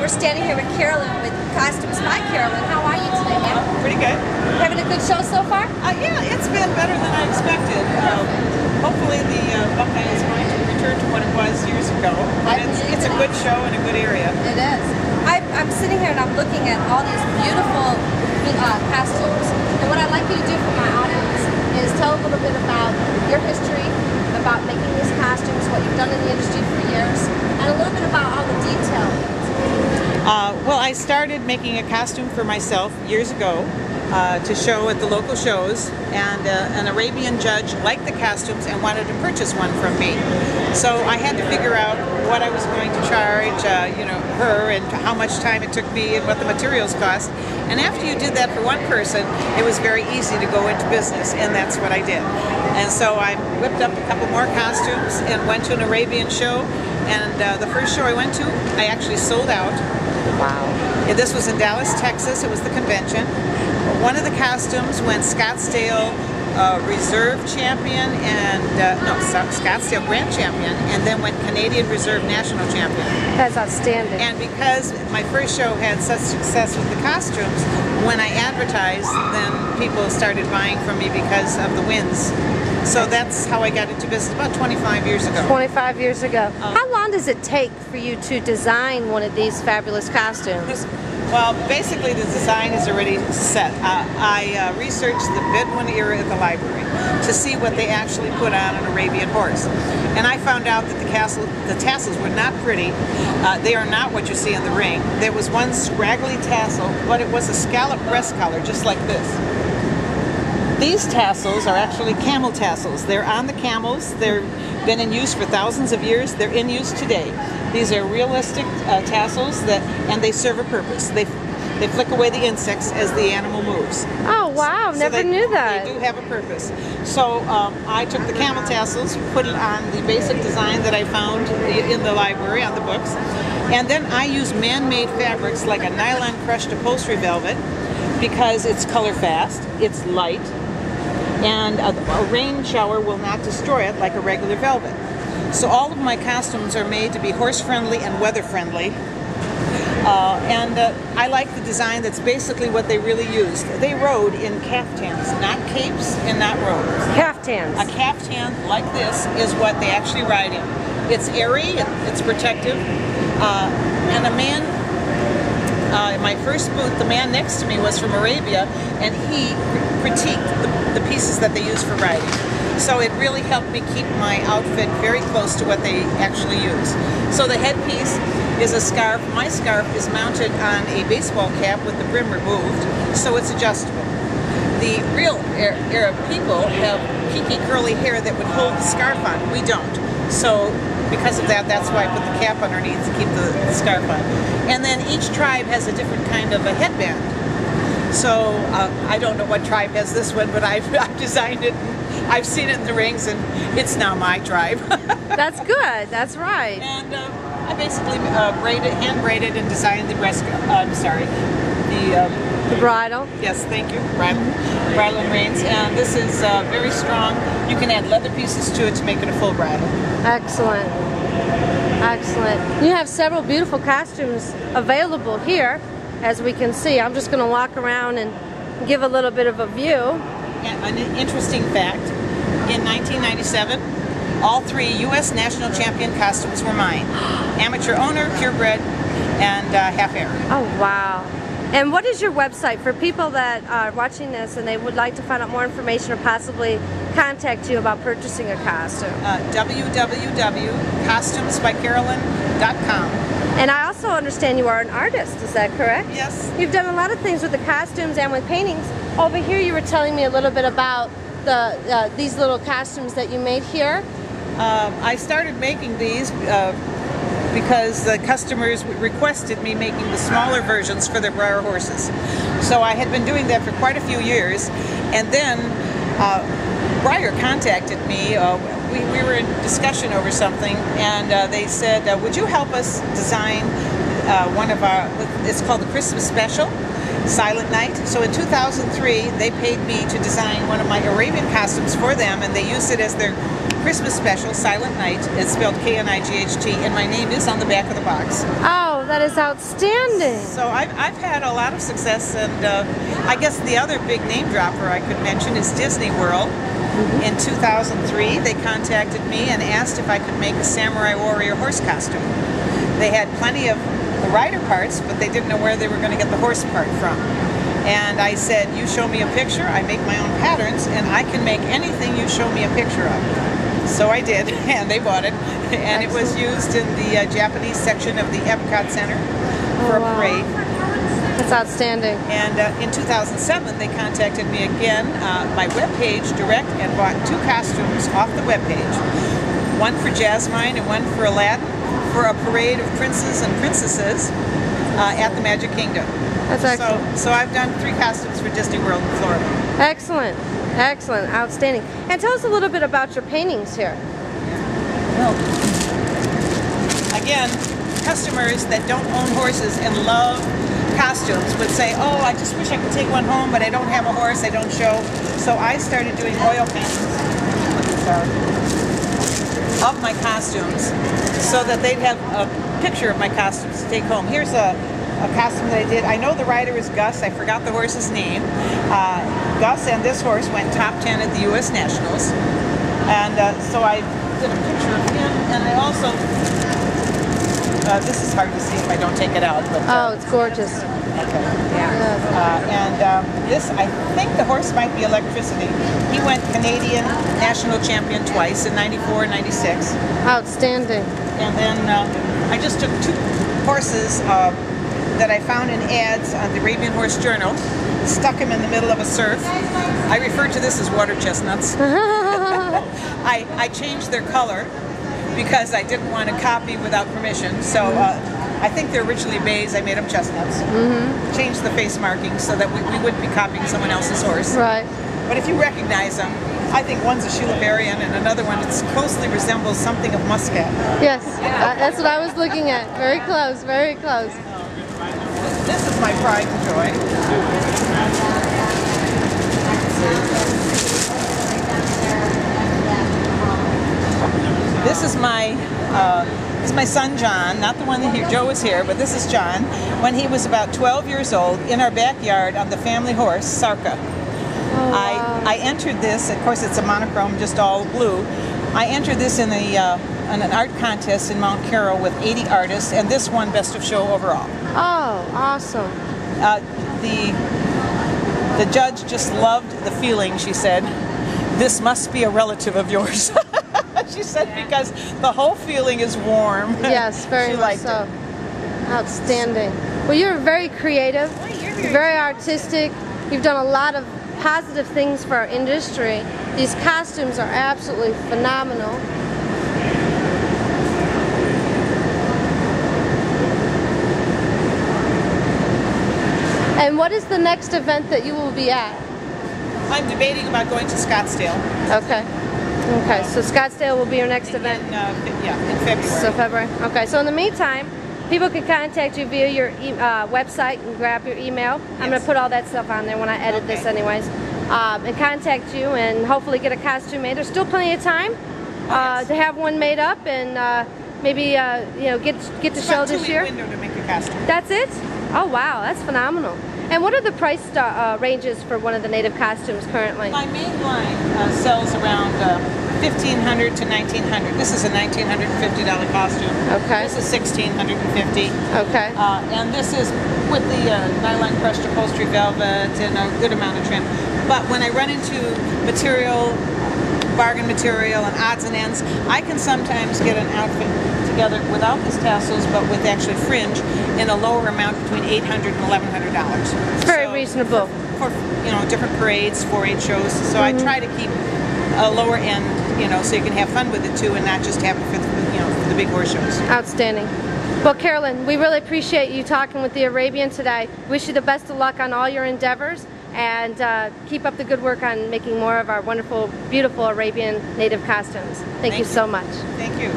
we're standing here with Carolyn with Costumes by Carolyn. How are you today, ma'am? Pretty good. Having a good show so far? Yeah, it's been better than I expected. Hopefully the Buckeye is going to return to what it was years ago. But it's a good show in a good area. It is. I'm sitting here and I'm looking at all these beautiful costumes. And what I'd like you to do for my audience is tell a little bit about your history, about making these costumes, what you've done in the industry for years, and a little bit about all the details. Well, I started making a costume for myself years ago to show at the local shows, and an Arabian judge liked the costumes and wanted to purchase one from me. So I had to figure out what I was going to charge, her, and how much time it took me and what the materials cost. And after you did that for one person, it was very easy to go into business, and that's what I did. And so I whipped up a couple more costumes and went to an Arabian show, and the first show I went to, I actually sold out. Wow. Yeah, this was in Dallas, Texas. It was the convention. One of the costumes went Scottsdale Reserve Champion and Scottsdale Grand Champion, and then went Canadian Reserve National Champion. That's outstanding. And because my first show had such success with the costumes, when I advertised, then people started buying from me because of the wins. So that's how I got into business about 25 years ago. 25 years ago. How long does it take for you to design one of these fabulous costumes? Well, basically the design is already set. I researched the Bedouin era at the library to see what they actually put on an Arabian horse. And I found out that the tassels were not pretty. They are not what you see in the ring. There was one scraggly tassel, but it was a scallop breast collar, just like this. These tassels are actually camel tassels. They're on the camels. They've been in use for thousands of years. They're in use today. These are realistic tassels and they serve a purpose. They flick away the insects as the animal moves. Oh wow, never knew that. They do have a purpose. So I took the camel tassels, put it on the basic design that I found in the library on the books, and then I use man-made fabrics like a nylon crushed upholstery velvet because it's color fast, it's light, and a rain shower will not destroy it like a regular velvet. So all of my costumes are made to be horse-friendly and weather-friendly. I like the design that's basically what they really used. They rode in caftans, not capes and not robes. Caftans. A caftan like this is what they actually ride in. It's airy, it's protective, and a man, my first booth, the man next to me was from Arabia, and he critiqued the pieces that they use for riding. So it really helped me keep my outfit very close to what they actually use. So the headpiece is a scarf. My scarf is mounted on a baseball cap with the brim removed, so it's adjustable. The real Arab people have peaky curly hair that would hold the scarf on. We don't. So because of that, that's why I put the cap underneath to keep the scarf on. And then each tribe has a different kind of a headband. So I don't know what tribe has this one, but I've designed it. I've seen it in the rings, and it's now my tribe. That's good. That's right. And I basically hand braided and designed the breast. The bridle. Yes, thank you. Bridle and reins, and this is very strong. You can add leather pieces to it to make it a full bridle. Excellent. Excellent. You have several beautiful costumes available here, as we can see. I'm just going to walk around and give a little bit of a view. An interesting fact, in 1997, all 3 U.S. national champion costumes were mine. Amateur owner, purebred, and half air. Oh, wow. And what is your website for people that are watching this and they would like to find out more information or possibly contact you about purchasing a costume? www.costumesbycarolyn.com. And I also understand you are an artist, is that correct? Yes. You've done a lot of things with the costumes and with paintings. Over here you were telling me a little bit about these little costumes that you made here. I started making these because the customers requested me making the smaller versions for their briar horses. So I had been doing that for quite a few years, and then Briar contacted me. We were in discussion over something, and they said, would you help us design one of our, it's called the Christmas Special, Silent Night. So in 2003, they paid me to design one of my Arabian costumes for them, and they used it as their Christmas special, Silent Night. It's spelled K-N-I-G-H-T, and my name is on the back of the box. Oh, that is outstanding. So I've had a lot of success, and I guess the other big name dropper I could mention is Disney World. In 2003, they contacted me and asked if I could make a samurai warrior horse costume. They had plenty of the rider parts, but they didn't know where they were going to get the horse part from. And I said, you show me a picture, I make my own patterns, and I can make anything you show me a picture of. So I did, and they bought it. And Excellent. It was used in the Japanese section of the Epcot Center for a parade. That's outstanding. And in 2007, they contacted me again, my webpage direct, and bought 2 costumes off the webpage. One for Jasmine and one for Aladdin, for a parade of princes and princesses at the Magic Kingdom. That's excellent. So I've done 3 costumes for Disney World in Florida. Excellent. Excellent. Outstanding. And tell us a little bit about your paintings here. Well, again, customers that don't own horses and love costumes would say, oh, I just wish I could take one home, but I don't have a horse, I don't show. So I started doing oil paintings of my costumes so that they'd have a picture of my costumes to take home. Here's a costume that I did. I know the rider is Gus. I forgot the horse's name. Gus and this horse went top 10 at the U.S. Nationals. And so I did a picture of him, and I also, this is hard to see if I don't take it out. But, Oh, it's gorgeous. okay. This, I think the horse might be Electricity. He went Canadian national champion twice, in 94 and 96. Outstanding. And then I just took 2 horses that I found in ads on the Arabian Horse Journal, stuck him in the middle of a surf. I refer to this as water chestnuts. I changed their color because I didn't want to copy without permission. So I think they're originally bays. I made them chestnuts. Changed the face marking so that we wouldn't be copying someone else's horse. Right. But if you recognize them, I think one's a Shilabarian and another one closely resembles something of Muscat. Yes, that's what I was looking at. Very close, very close. This is my pride and joy. This is my son John, not the one that Joe is here, but this is John. When he was about 12 years old, in our backyard on the family horse, Sarka. Oh, wow. I entered this, of course it's a monochrome, just all blue. I entered this in an art contest in Mount Carroll with 80 artists, and this won Best of Show overall. Oh, awesome. The judge just loved the feeling. She said, "This must be a relative of yours." She said, because the whole feeling is warm. Yes, very much so. Outstanding. Well, you're very creative, very artistic. You've done a lot of positive things for our industry. These costumes are absolutely phenomenal. And what is the next event that you will be at? I'm debating about going to Scottsdale. Okay. Okay, so Scottsdale will be your next event? In February. So February. Okay, so in the meantime, people can contact you via your website and grab your email. I'm going to put all that stuff on there when I edit this anyways. And contact you and hopefully get a costume made. There's still plenty of time to have one made up and maybe get to show this year. Window to make a costume. That's it? Oh wow, that's phenomenal. And what are the price ranges for one of the native costumes currently? My main line sells around $1,500 to $1,900. This is a $1,950 costume. Okay. This is $1,650. Okay. And this is with the nylon crushed upholstery velvet and a good amount of trim. But when I run into material, bargain material and odds and ends, I can sometimes get an outfit together without these tassels but with actually fringe in a lower amount between $800 and $1,100. It's very reasonable. For different parades, 4-H shows. So I try to keep a lower end, so you can have fun with it too and not just have it for the big horse shows. Outstanding. Well, Carolyn, we really appreciate you talking with the Arabian today. Wish you the best of luck on all your endeavors and keep up the good work on making more of our wonderful, beautiful Arabian native costumes. Thank you so much. Thank you.